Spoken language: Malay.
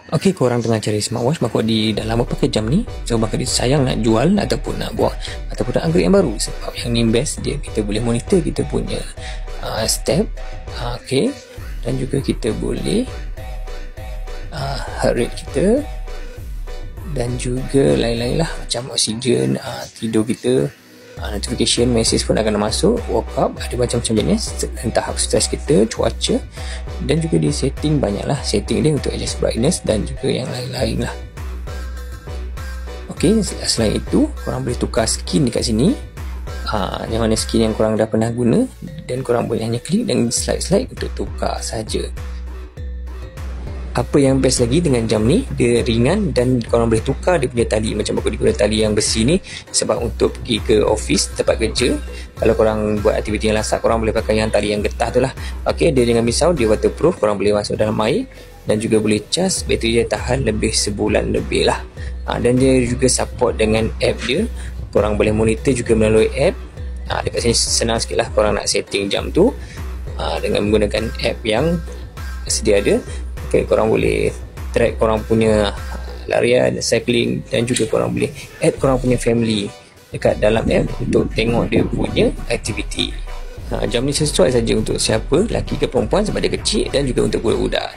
Okey, korang tengah cari smartwatch, bakal di dah lama pakai jam ni, so bakal disayang nak jual ataupun nak buat ataupun nak upgrade yang baru, sebab yang ni best dia, kita boleh monitor kita punya step, okey, dan juga kita boleh heart rate kita, dan juga lain-lain lah, macam oksigen, tidur kita, notification, message pun akan masuk, woke up, ada macam-macam jenis, tahap stres kita, cuaca, dan juga di setting banyak lah setting dia untuk adjust brightness dan juga yang lain-lain lah. Ok, selain itu korang boleh tukar skin dekat sini, yang mana skin yang korang dah pernah guna, dan korang boleh hanya klik dan slide-slide untuk tukar saja. Apa yang best lagi dengan jam ni, dia ringan dan korang boleh tukar dia punya tali, macam aku guna tali yang besi ni sebab untuk pergi ke office, tempat kerja. Kalau korang buat aktiviti yang lasak, korang boleh pakai yang tali yang getah tu lah. Ok, dia jangan risau, dia waterproof, korang boleh masuk dalam air dan juga boleh cas, bateri dia tahan lebih sebulan lebih lah. Dan dia juga support dengan app dia, korang boleh monitor juga melalui app. Dekat sini senang sikit lah, korang nak setting jam tu dengan menggunakan app yang sedia ada. Okay, korang boleh track korang punya larian, cycling, dan juga korang boleh add korang punya family dekat dalam app untuk tengok dia punya aktiviti. Jam ni sesuai saja untuk siapa, lelaki ke perempuan, sebab dia kecil, dan juga untuk budak-budak.